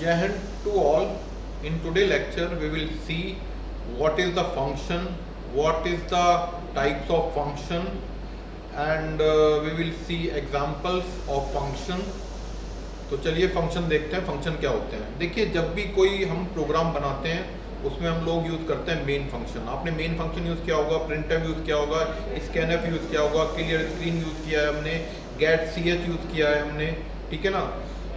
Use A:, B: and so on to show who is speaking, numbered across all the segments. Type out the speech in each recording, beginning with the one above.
A: Jai Hind to all. In today's lecture, we will see what is the function, what is the types of function, and we will see examples of function. तो चलिए function देखते हैं, function क्या होते हैं। देखिए, जब भी कोई हम प्रोग्राम बनाते हैं उसमें हम लोग यूज़ करते हैं मेन फंक्शन। आपने मेन फंक्शन यूज़ किया होगा, प्रिंटफ यूज़ किया होगा, स्कैनफ यूज़ किया होगा, क्लियर स्क्रीन यूज़ किया है हमने, गेट ch यूज़ किया है हमने, ठीक है ना।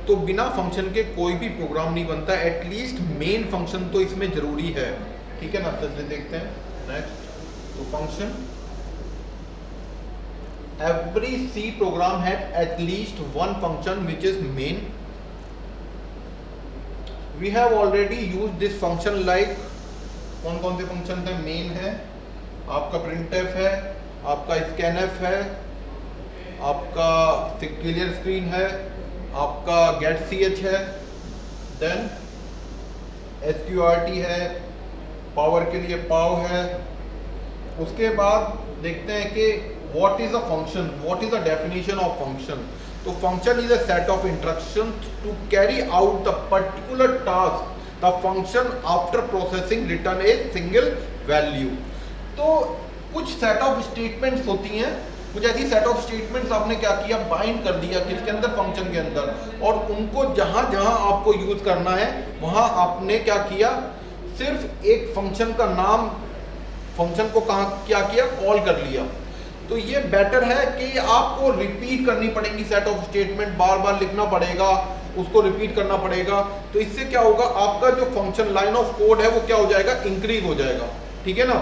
A: तो बिना फंक्शन के कोई भी प्रोग्राम नहीं बनता, एटलीस्ट मेन फंक्शन तो इसमें ज़रूरी है, ठीक है ना। चलिए देखते हैं नेक्स्ट। तो function, every C program had at least one function which is main. We have already used this function like कौन कौन से फंक्शन थे। मेन है, आपका printf है, आपका scanf है, आपका क्लियर स्क्रीन है, आपका get ch है, देन sqrt है, पावर के लिए पाव है। उसके बाद देखते हैं कि what is a function, what is the definition of function। तो function is a set of instructions to carry out the particular task the function after processing return a single value। तो कुछ set of statements होती हैं, कुछ ऐसी set of statements आपने क्या किया, बाइंड कर दिया किसके अंदर, फंक्शन के अंदर, और उनको जहां जहां आपको यूज करना है वहां आपने क्या किया, सिर्फ एक फंक्शन का नाम, फंक्शन को कहां क्या किया, कॉल कर लिया। तो ये बेटर है कि आपको रिपीट करनी पड़ेगी सेट ऑफ स्टेटमेंट, बार बार लिखना पड़ेगा, उसको रिपीट करना पड़ेगा। तो इससे क्या होगा, आपका जो फंक्शन लाइन ऑफ कोड है वो क्या हो जाएगा, इंक्रीज हो जाएगा, ठीक है ना।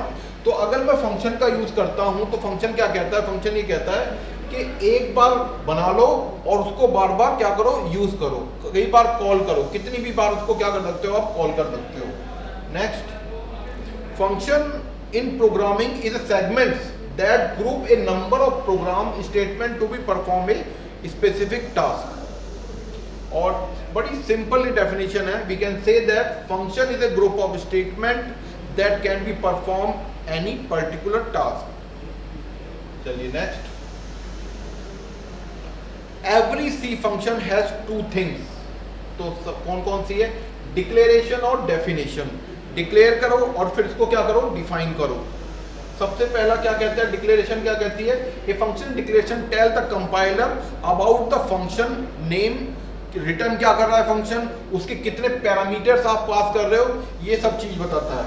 A: तो अगर मैं फंक्शन का यूज करता हूं तो फंक्शन क्या कहता है, फंक्शन ये कहता है कि एक बार बना लो और उसको बार बार क्या करो, यूज करो, कई बार कॉल करो, कितनी भी बार उसको क्या कर सकते हो, आप कॉल कर सकते हो। Next, function in programming is a segments that group a number of program statement to be perform a specific task। और बड़ी सिंपल डेफिनेशन है, we can say that function is a group of statement that can be perform any particular task। चलिए next, every C function has two things। तो कौन कौन सी है, declaration और definition. Declare करो और फिर इसको क्या करो, डिफाइन करो। सबसे पहला क्या कहता है, डिक्लेरेशन क्या कहती है, a function declaration tell the compiler about the function name, return क्या कर रहा है फंक्शन, उसके कितने पैरामीटर्स आप पास कर रहे हो, ये सब चीज बताता है।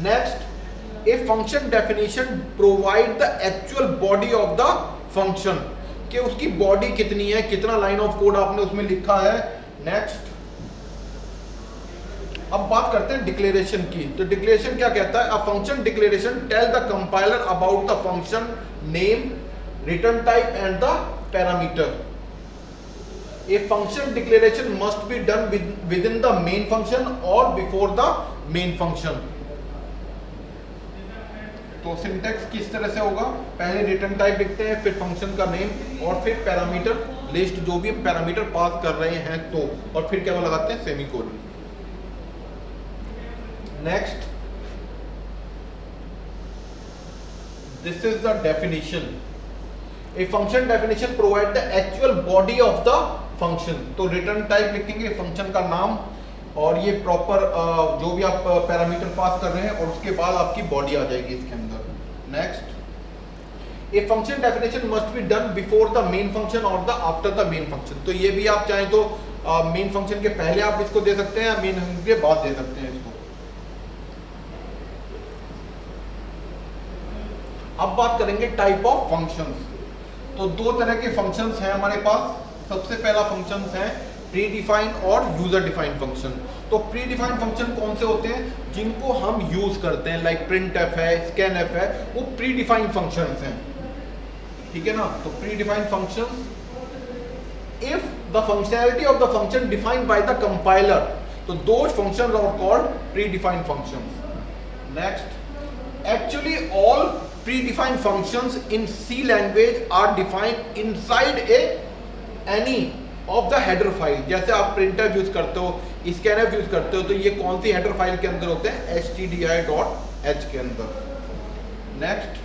A: Next, a function definition provide the actual body of the function, कि उसकी बॉडी कितनी है, कितना लाइन ऑफ कोड आपने उसमें लिखा है। नेक्स्ट, अब बात करते हैं डिक्लेरेशन की। तो डिक्लेरेशन क्या कहता है, a function declaration tell the compiler about the function name, return type and the parameter. A function declaration must be done within the main function और बिफोर द मेन फंक्शन। तो syntax किस तरह से होगा, पहले return type लिखते हैं, फिर फंक्शन का नेम और फिर पैरामीटर लिस्ट, जो भी हम पैरामीटर पास कर रहे हैं तो, और फिर क्या लगाते हैं, semicolon. Next, this is the definition। A function definition provide the actual body of the function। तो रिटर्न टाइप लिखेंगे फंक्शन का नाम और ये प्रॉपर जो भी आप पैरामीटर पास कर रहे हैं, और उसके बाद आपकी बॉडी आ जाएगी इसके अंदर। Next, a function definition must be done before the main function और the after the main function. तो ये भी आप चाहें तो मेन फंक्शन के पहले आप इसको दे सकते हैं, मेन फंक्शन के बाद दे सकते हैं इसको। अब बात करेंगे टाइप ऑफ फंक्शंस। तो दो तरह के फंक्शंस हैं हमारे पास। सबसे पहला फंक्शंस हैं प्री डिफाइन और यूजर डिफाइंड फंक्शन। तो प्री डिफाइंड फंक्शन कौन से होते हैं, जिनको हम यूज करते हैं, लाइक प्रिंटफ है, स्कैनफ है, वो प्री डिफाइंड फंक्शंस हैं, ठीक है ना। तो predefined functions, if the functionality of the function defined by the compiler, तो those functions are called predefined functions. Next, actually all predefined functions in C language are defined inside any of the header file। जैसे आप printer use करते हो, scanner use करते हो, तो ये कौन सी हेडर फाइल के अंदर होते हैं, stdi.h के अंदर। Next,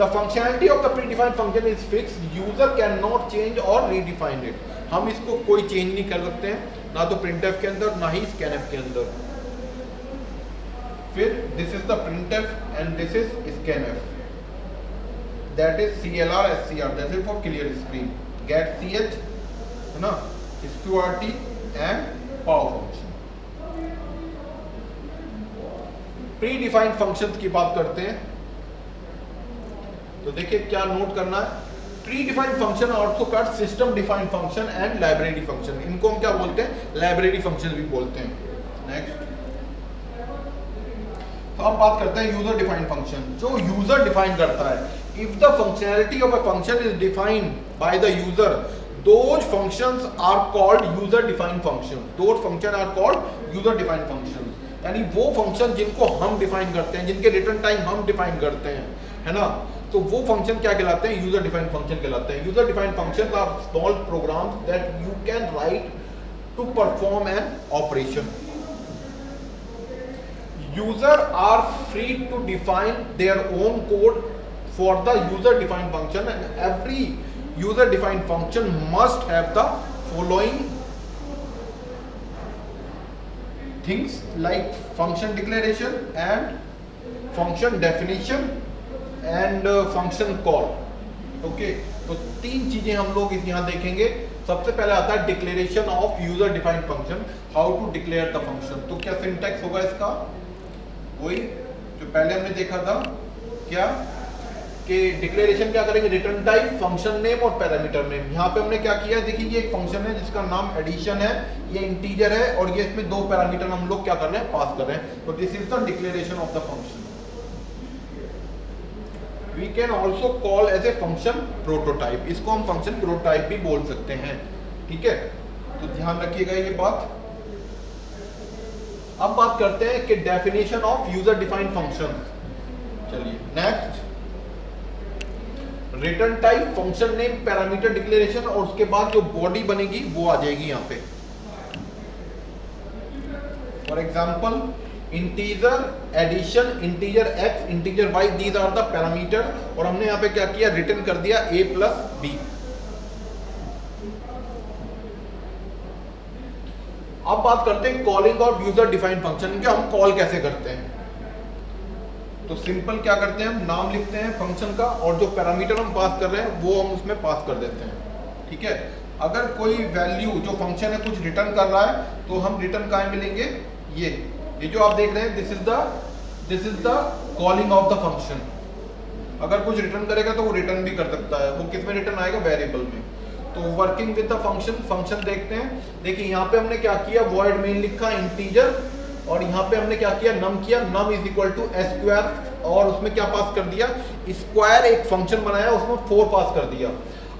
A: the functionality of the predefined function is fixed, user can not change और रीडिफाइन इट। हम इसको कोई चेंज नहीं कर सकते हैं, ना तो printf के अंदर ना ही scanf के अंदर। फिर this is the printf and this is scanf, that is clr scr, that is for clear screen, get ch है ना, sqrt and power function. Pre defined functions की बात करते हैं, तो देखिए क्या नोट करना है, pre defined function also called system defined function and library function, इनको हम क्या बोलते हैं, लाइब्रेरी फंक्शन भी बोलते हैं। नेक्स्ट, तो अब बात करते हैं यूजर डिफाइंड फंक्शन, जो यूजर डिफाइन करता है। If the functionality of a function is defined by the user, those functions are called user defined functions, those function are called user defined functions, यानी वो फंक्शन जिनको हम define करते हैं, जिनके रिटर्न टाइम हम डिफाइन करते हैं, है ना, तो वो फंक्शन क्या कहलाते हैं, यूजर डिफाइंड फंक्शन कहलाते हैं। User defined functions are small programs that you can write to perform an operation. User are free to define their own code for the user defined function and every user defined function must have the following things like function declaration and function definition and function call। okay, तो तीन चीजें हम लोग यहाँ देखेंगे। सबसे पहले आता है declaration of user defined function, how to declare the function. तो क्या सिंटैक्स होगा इसका, वही जो पहले हमने देखा था, क्या कि डिक्लेरेशन क्या करेंगे, रिटर्न टाइप, फंक्शन नेम और पैरामीटर नेम। यहाँ पे हमने क्या किया है, देखिए ये एक फंक्शन है जिसका नाम एडिशन है, ये इंटीजर है और ये इसमें दो पैरामीटर हम लोग क्या कर रहे हैं, पास कर रहे हैं। तो this is the declaration of the function. We can also call as a function prototype, इसको हम फंक्शन प्रोटोटाइप भी बोल सकते हैं, ठीक है, तो ध्यान रखिएगा ये बात। अब बात करते हैं कि definition of user defined function. चलिए next, return type, function name, parameter declaration और उसके बाद जो बॉडी बनेगी वो आ जाएगी यहाँ पे। For example integer addition, integer x, integer y, these are the parameter, और हमने यहाँ पे क्या किया, रिटर्न कर दिया a प्लस बी। अब बात करते हैं calling of user defined function, क्या हम कॉल कैसे करते हैं। तो सिंपल क्या करते हैं, हम नाम लिखते हैं फंक्शन का और जो पैरामीटर हम पास कर रहे हैं वो हम उसमें पास कर देते हैं, ठीक है। अगर कोई वैल्यू जो फंक्शन है कुछ रिटर्न कर रहा है तो हम रिटर्न कहाँ मिलेंगे, ये जो आप देख रहे हैं, this is the calling of the function. अगर कुछ रिटर्न करेगा तो वो रिटर्न भी कर सकता है, वो किस में रिटर्न आएगा, वेरिएबल में। तो वर्किंग विद द फंक्शन देखते हैं। देखिए यहाँ पे हमने क्या किया, वॉइड मेन लिखा इंटीजर, और यहाँ पे हमने क्या किया, नम किया, num is equal to s square, और उसमें क्या पास कर दिया, स्क्वायर, एक फंक्शन बनाया उसमें 4 पास कर दिया।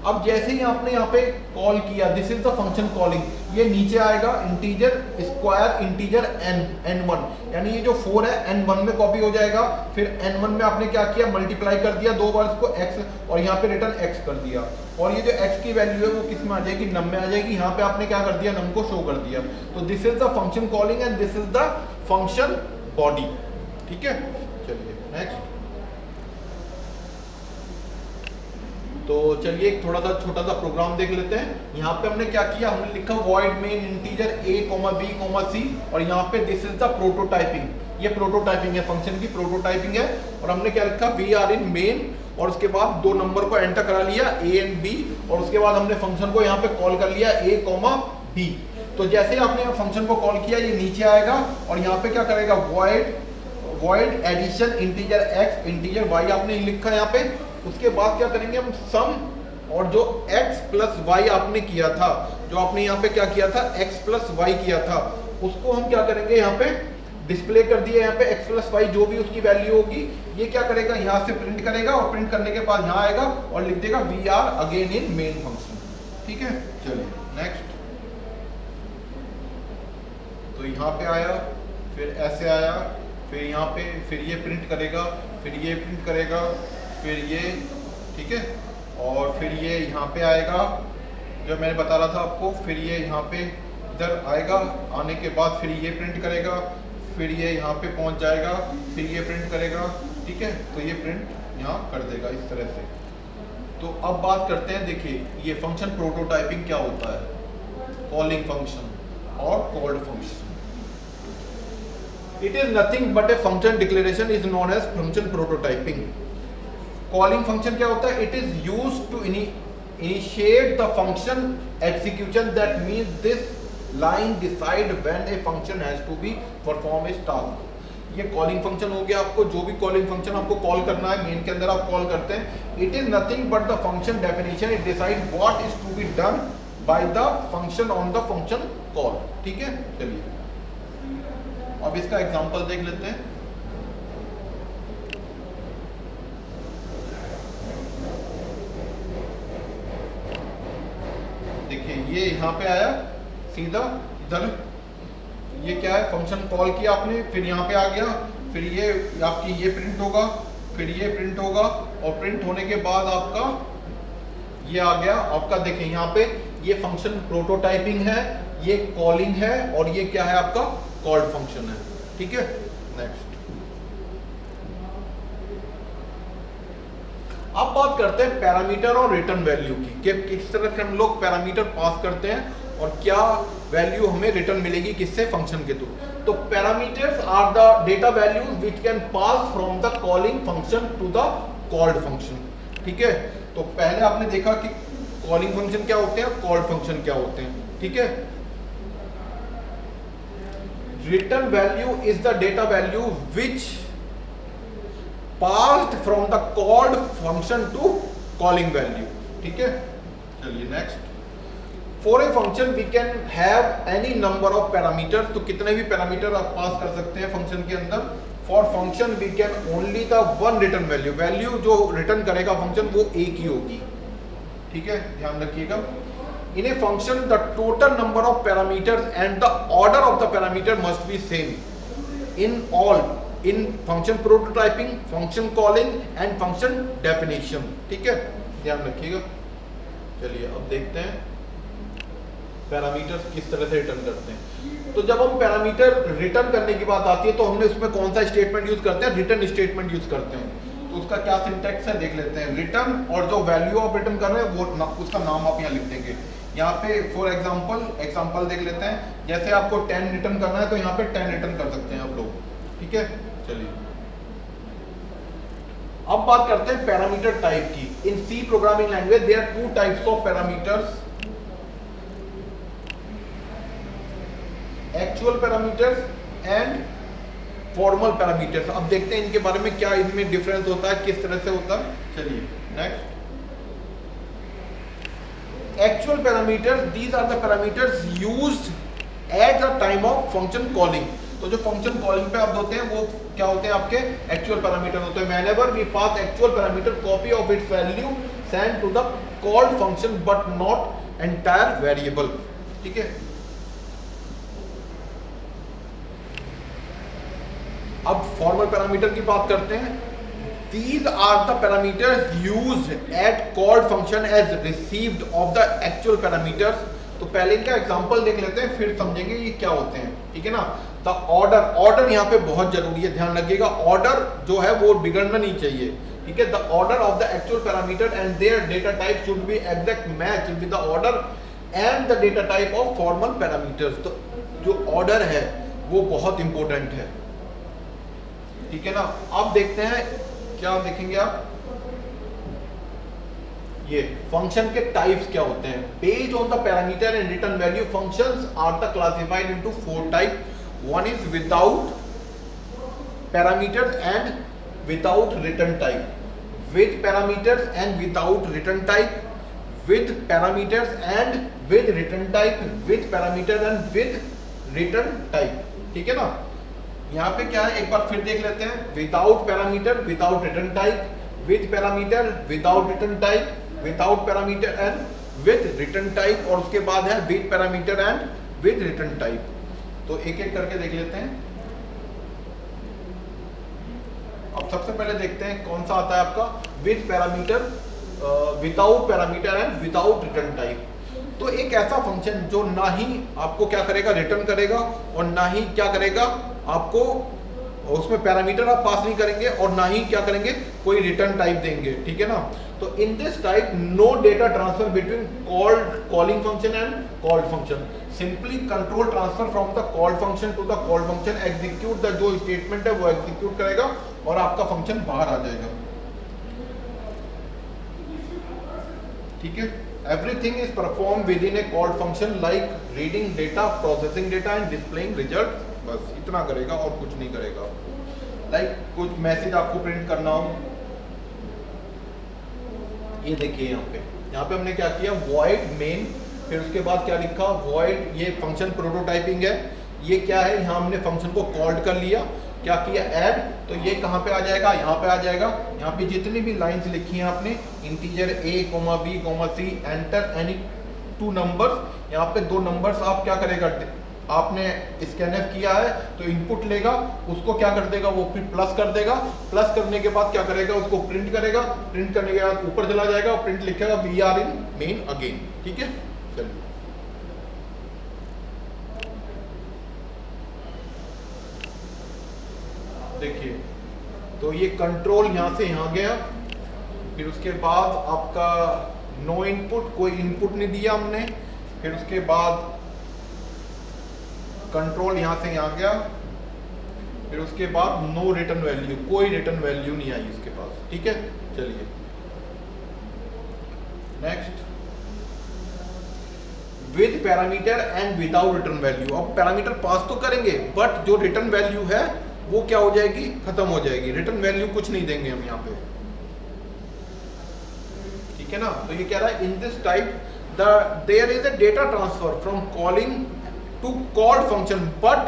A: अब जैसे ही आपने यहाँ पे कॉल किया, this is the function calling, ये नीचे आएगा इंटीजर स्क्वायर इंटीजर n1, यानी ये जो 4 है n1 में कॉपी हो जाएगा। फिर n1 में आपने क्या किया, मल्टीप्लाई कर दिया 2 बार इसको x, और यहाँ पे रिटर्न x कर दिया, और ये जो x की वैल्यू है वो किस में आ जाएगी, नम में आ जाएगी। यहाँ पे आपने क्या कर दिया, नम को शो कर दिया। तो this is the function calling and this is the function body, ठीक है। चलिए नेक्स्ट, तो चलिए एक थोड़ा सा छोटा सा प्रोग्राम देख लेते हैं। यहाँ पे हमने क्या किया, हमने लिखा void main integer a, b, c, और यहाँ पे दिस इज द प्रोटोटाइपिंग, ये प्रोटोटाइपिंग है, फंक्शन की प्रोटोटाइपिंग है। और हमने क्या लिखा, वी आर इन मेन, और उसके बाद 2 नंबर को एंटर करा लिया a एंड b, और उसके बाद हमने फंक्शन को यहाँ पे कॉल कर लिया a, b। तो जैसे ही आपने फंक्शन को कॉल किया ये नीचे आएगा, और यहाँ पे क्या करेगा, void addition integer x integer y आपने लिखा यहाँ पे। उसके बाद क्या करेंगे हम, सम, और जो x प्लस वाई आपने किया था, जो आपने यहाँ पे क्या किया था, x प्लस वाई किया था, उसको हम क्या करेंगे, यहाँ पे डिस्प्ले कर दिया। यहाँ पे x प्लस वाई जो भी उसकी वैल्यू होगी, ये क्या करेगा, यहाँ से प्रिंट करेगा, और प्रिंट करने के बाद यहाँ आएगा और लिख देगा we are again in main function, ठीक है। चलिए नेक्स्ट, तो यहाँ पे आया, फिर ऐसे आया, फिर यहाँ पे, फिर ये प्रिंट करेगा, फिर ये प्रिंट करेगा, फिर ये, ठीक है, और फिर ये यहाँ पे आएगा जो मैंने बता रहा था आपको, फिर ये यहाँ पे इधर आएगा, आने के बाद फिर ये प्रिंट करेगा, फिर ये यहाँ पे पहुँच जाएगा, फिर ये प्रिंट करेगा, ठीक है। तो ये प्रिंट यहाँ कर देगा इस तरह से। तो अब बात करते हैं, देखिए ये फंक्शन प्रोटोटाइपिंग क्या होता है। calling function or called function. It is nothing but a function declaration is known as function prototyping. Calling function क्या होता है? It is used to initiate the function execution. That means this line decide when a function has to be perform a task. ये calling function हो गया. आपको जो भी calling function आपको कॉल करना है, मेन के अंदर आप कॉल करते हैं. It is nothing but the function definition. It decide what is to be done by the function on the function call. ठीक है, चलिए अब इसका एग्जांपल देख लेते हैं. देखिए ये यहाँ पे आया सीधा इधर. ये क्या है? फंक्शन कॉल किया आपने, फिर यहाँ पे आ गया, फिर ये आपकी ये प्रिंट होगा, फिर ये प्रिंट होगा, और प्रिंट होने के बाद आपका ये आ गया आपका. देखें यहाँ पे ये फंक्शन प्रोटोटाइपिंग है, ये कॉलिंग है, और ये क्या है आपका? कॉल्ड फंक्शन है. ठीक है, नेक्स्ट अब बात करते हैं पैरामीटर और रिटर्न वैल्यू की, कि किस तरह से हम लोग पैरामीटर पास करते हैं और क्या वैल्यू हमें रिटर्न मिलेगी किससे? फंक्शन के थ्रू. तो parameters are the data values which can pass from the calling function to the called function. ठीक है, तो पहले आपने देखा कि कॉलिंग फंक्शन क्या होते हैं, कॉल्ड फंक्शन क्या होते हैं. ठीक है, return value is the data value which passed from the called function to calling value. ठीक है, चलिए next. For a function we can have any number of parameters. तो कितने भी पैरामीटर आप पास कर सकते हैं फंक्शन के अंदर. For function we can only the one return value. Value जो रिटर्न करेगा फंक्शन वो एक ही होगी. ठीक है, ध्यान रखिएगा. In a function the total number of parameters and the order of the parameter must be same in all, in function prototyping, function calling and function definition. ठीक है, ध्यान रखिएगा. चलिए अब देखते हैं पैरामीटर्स किस तरह से रिटर्न करते हैं. तो जब हम पैरामीटर रिटर्न करने की बात आती है तो हमने उसमें कौन सा स्टेटमेंट यूज करते हैं? रिटर्न स्टेटमेंट यूज करते हैं. तो उसका क्या सिंटैक्स है देख लेते हैं. रिटर्न और जो वैल्यू आप रिटर्न कर रहे हैं वो उसका नाम आप यहाँ लिख देंगे. यहाँ पे फॉर एग्जांपल देख लेते हैं. जैसे आपको 10 रिटर्न करना है तो यहाँ पे 10 रिटर्न कर सकते हैं आप लोग. ठीक है, चलिए अब बात करते हैं पैरामीटर टाइप की. In C programming language there are 2 types of parameters, actual parameters and formal parameters. अब देखते हैं इनके बारे में क्या इनमें डिफरेंस होता है, किस तरह से होता है. चलिए next. Actual parameters, these are the parameters used at the time of function calling. तो जो फंक्शन कॉलिंग पे आप होते हैं वो क्या होते हैं? आपके एक्चुअल पैरामीटर होते हैं. whenever we pass actual parameter, copy of its value sent to the called function but not entire variable. ठीक है, अब फॉर्मल पैरामीटर की बात करते हैं. These are the parameters used at called function as received of the actual parameters. तो पहले इनका एग्जांपल देख लेते हैं, फिर समझेंगे ये क्या होते हैं. ठीक है ना. द ऑर्डर यहाँ पे बहुत जरूरी है, ध्यान रखिएगा. ऑर्डर जो है वो बिगड़ना नहीं चाहिए. ठीक है, the order of the actual parameter and there data type should be exact match with the order and the data type of formal parameters. तो जो ऑर्डर है वो बहुत इंपॉर्टेंट है. ठीक है ना. अब देखते हैं क्या देखेंगे आप. ये फंक्शन के टाइप्स क्या होते हैं. Based on the parameter and return value functions are the classified into 4 type. One is without parameters and without return type, with parameters and without return type, with parameters and with return type, with parameter and with return type. ठीक है ना. यहाँ पे क्या है एक बार फिर देख लेते हैं. Without parameter without return type, with parameter without return type, without parameter and with return type, और उसके बाद है with parameter and with return type. तो एक एक करके देख लेते हैं. अब सबसे पहले देखते हैं कौन सा आता है आपका. With parameter, without parameter and without return type. तो एक ऐसा फंक्शन जो ना ही आपको क्या करेगा, रिटर्न करेगा, और ना ही क्या करेगा आपको उसमें पैरामीटर आप पास नहीं करेंगे, और ना ही क्या करेंगे कोई रिटर्न टाइप देंगे. ठीक है ना. तो in this type no data transfer between calling function and called function. Simply control transfer from the called function to the called function, execute the जो स्टेटमेंट है वो एग्जीक्यूट करेगा और आपका फंक्शन बाहर आ जाएगा। ठीक है, everything is perform with in A called function like reading data, processing data and displaying result. बस इतना करेगा और कुछ नहीं करेगा। लाइक कुछ मैसेज आपको प्रिंट करना हो, ये देखिए यहाँ पे हमने क्या किया, void main, फिर उसके बाद क्या लिखा, void, ये फंक्शन प्रोटोटाइपिंग है, ये क्या है, यहाँ हमने फंक्शन को कॉल्ड कर लिया, क्या किया ऐड, तो ये कहाँ पे आ जाएगा, यहाँ पे आ जाएगा। यहाँ पे जितनी भी लाइंस लिखी हैं आपने, integer a, b, c, enter any 2 numbers, यहाँ पे 2 नंबर्स आप क्या करेगा, आपने स्कैनफ किया है तो इनपुट लेगा, उसको क्या कर देगा, वो फिर प्लस कर देगा, प्लस करने के बाद क्या करेगा, उसको प्रिंट करेगा, प्रिंट करने के बाद ऊपर चला जाएगा और प्रिंट लिखेगा we are in main again. ठीक है, चलिए देखिए, तो ये कंट्रोल यहां से यहां गया, फिर उसके बाद आपका नो इनपुट, कोई इनपुट नहीं दिया हमने, फिर उसके बाद कंट्रोल यहां से यहां गया, फिर उसके बाद नो रिटर्न वैल्यू, कोई रिटर्न वैल्यू नहीं आई इसके पास। ठीक है, चलिए next, with parameter and without return value. अब पैरामीटर पास तो करेंगे बट जो रिटर्न वैल्यू है वो क्या हो जाएगी, खत्म हो जाएगी, रिटर्न वैल्यू कुछ नहीं देंगे हम यहाँ पे। ठीक है ना, तो ये कह रहा है in this type there is a data transfer from calling to called function but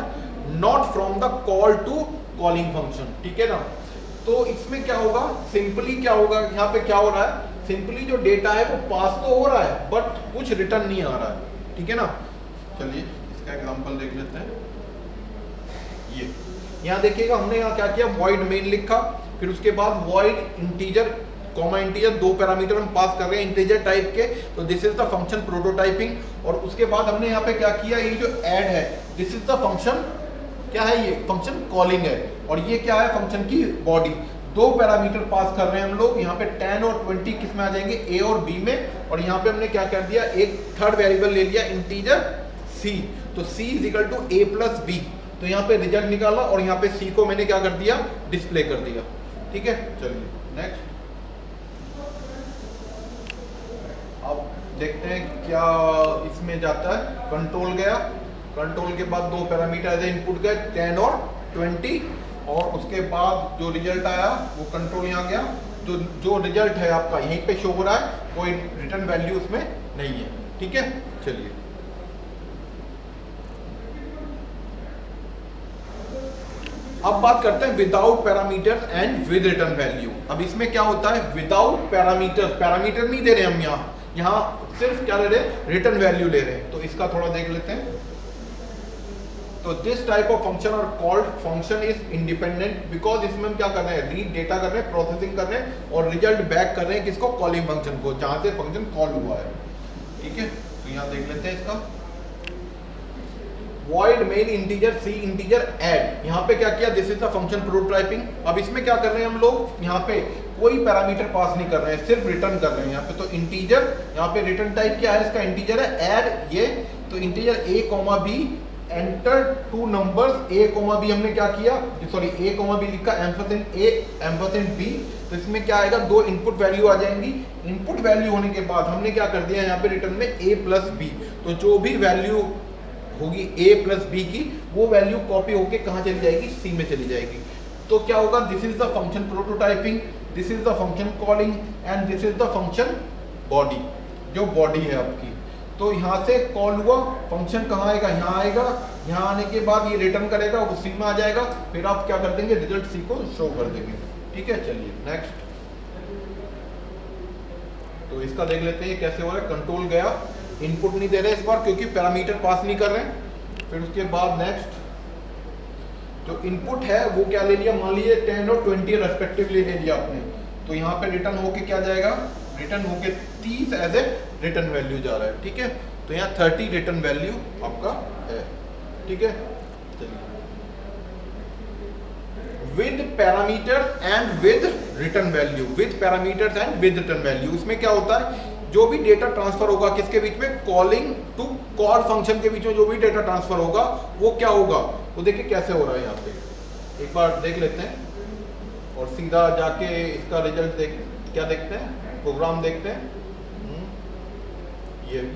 A: not from the call to calling function. ठीक है ना, तो इसमें क्या होगा, सिंपली क्या होगा, यहाँ पे क्या हो रहा है, सिंपली जो डेटा है वो पास तो हो रहा है बट कुछ रिटर्न नहीं आ रहा है। ठीक है ना, चलिए इसका एग्जांपल देख लेते हैं। ये यहाँ देखिएगा, हमने यहाँ क्या किया, void main लिखा, फिर उसके बाद void integer comma integer, 2 parameter हम पास कर रहे हैं इंटीजर टाइप के, तो this is the function prototyping. और उसके बाद हमने यहाँ पे क्या किया, ये जो ऐड है दिस इज द फंक्शन, क्या है ये फंक्शन कॉलिंग है, और ये क्या है फंक्शन की बॉडी। 2 पैरामीटर पास कर रहे हैं हम लोग, यहाँ पे 10 और 20 किस में आ जाएंगे, ए और बी में, और यहाँ पे हमने क्या कर दिया, एक थर्ड वेरिएबल ले लिया इंटीजर सी, तो C is equal to A plus B, तो यहाँ पे रिजल्ट निकाला और यहाँ पे सी को मैंने क्या कर दिया, डिस्प्ले कर दिया। ठीक है, चलिए नेक्स्ट, अब देखते हैं क्या इसमें जाता है। कंट्रोल गया, कंट्रोल के बाद 2 पैरामीटर एज इनपुट गए 10 और 20, और उसके बाद जो रिजल्ट आया वो कंट्रोल यहाँ गया, जो रिजल्ट है आपका यहीं पे शो हो रहा है, कोई रिटर्न वैल्यू उसमें नहीं है। ठीक है, चलिए अब बात करते हैं without parameter and with return value. अब इसमें क्या होता है, विदाउट पैरामीटर, पैरामीटर नहीं दे रहे हम यहाँ सिर्फ क्या ले रहे हैं, रिटर्न वैल्यू ले रहे हैं। तो इसका थोड़ा देख लेते हैं। तो दिस टाइप ऑफ फंक्शन और called function is independent, because इसमें हम क्या कर रहे हैं, रीड डेटा कर रहे हैं, प्रोसेसिंग कर रहे हैं और रिजल्ट बैक कर रहे हैं किसको, कॉलिंग फंक्शन को, जहां से फंक्शन कॉल हुआ है। ठीक है, तो यहाँ देख लेते हैं इसका, void main integer c integer add, यहाँ पे क्या किया, this is the function prototyping. अब इसमें क्या कर रहे हैं हम लोग, यहाँ पे कोई पैरामीटर पास नहीं कर रहे हैं, सिर्फ रिटर्न कर रहे हैं यहाँ पे। तो इंटीजर, यहाँ पे रिटर्न टाइप क्या है, इसका इंटीजर है, ऐड ये, तो integer a, b, enter 2 numbers a, b हमने क्या किया, सॉरी a, b लिखा, एम्परसेंड a, एम्परसेंड b, तो इसमें क्या आएगा, 2 इनपुट वैल्यू आ जाएंगी। इनपुट वैल्यू होने के बाद हमने क्या कर दिया यहाँ पे रिटर्न में a प्लस b, तो जो भी वैल्यू होगी a प्लस बी की, वो वैल्यू कॉपी होके कहाँ चली जाएगी, c में चली जाएगी। तो क्या होगा, this is the function prototyping, this is the function calling and this is the function body, जो बॉडी है आपकी। तो यहाँ से कॉल हुआ, फंक्शन कहाँ आएगा, यहाँ आएगा, यहाँ आने के बाद ये रिटर्न करेगा, वो सी में आ जाएगा, फिर आप क्या कर देंगे, रिजल्ट सी को शो कर देंगे। ठीक है, चलिए नेक्स्ट, तो इसका देख लेते हैं कैसे हो रहा है। कंट्रोल गया, इनपुट नहीं दे रहे इस बार क्योंकि पैरामीटर पास नहीं कर रहे हैं। फिर उसके बाद नेक्स्ट, जो इनपुट है वो क्या ले लिया, मान लीजिए 10 और 20 रेस्पेक्टिवली ले लिया आपने, तो यहाँ पे रिटर्न होके क्या जाएगा, रिटर्न होके 30 एज ए रिटर्न वैल्यू जा रहा है। ठीक है, तो यहाँ 30 रिटर्न वैल्यू आपका है। ठीक है, चलिए, with parameter and with return value, with parameters and with return value, उसमें क्या होता है, जो भी डेटा ट्रांसफर होगा किसके बीच में, कॉलिंग टू कॉल फंक्शन के बीच में जो भी डेटा ट्रांसफर होगा वो क्या होगा, वो देखिए कैसे हो रहा है यहाँ पे, एक बार देख लेते हैं और सीधा जाके इसका रिजल्ट देख, क्या देखते हैं, प्रोग्राम देखते हैं।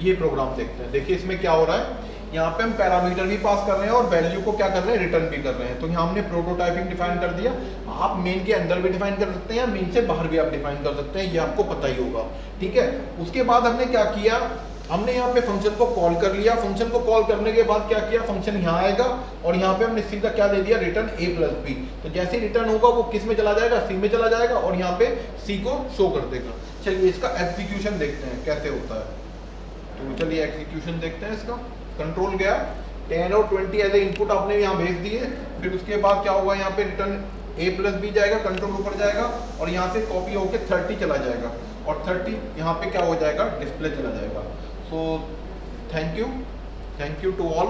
A: ये प्रोग्राम देखते हैं। देखिए इसमें क्या हो रहा है, यहाँ पे हम पैरामीटर भी पास कर रहे हैं और वैल्यू को क्या कर रहे हैं, रिटर्न भी कर रहे हैं। तो यहाँ हमने प्रोटोटाइपिंग डिफाइन कर दिया, आप मेन के अंदर भी डिफाइन कर सकते हैं या मेन से बाहर भी आप डिफाइन कर सकते हैं, ये आपको पता ही होगा, ठीक है। उसके बाद हमने क्या किया, हमने यहाँ पे फंक्शन को कॉल कर लिया। फंक्शन को कॉल करने के बाद क्या किया, फंक्शन यहाँ आएगा और यहाँ पे हमने सीधा क्या दे दिया, रिटर्न a प्लस बी। तो जैसे रिटर्न होगा वो किस में चला जाएगा, सी में चला जाएगा और यहाँ पे सी को शो कर देगा। चलिए इसका एग्जीक्यूशन देखते हैं कैसे होता है। तो चलिए एग्जीक्यूशन देखते हैं इसका। कंट्रोल गया, 10 और 20 एज ए इनपुट आपने यहाँ भेज दिए, फिर उसके बाद क्या होगा, यहाँ पे रिटर्न a प्लस बी जाएगा, कंट्रोल ऊपर जाएगा और यहाँ से कॉपी होके 30 चला जाएगा और 30 यहाँ पे क्या हो जाएगा, डिस्प्ले चला जाएगा। So thank you to all.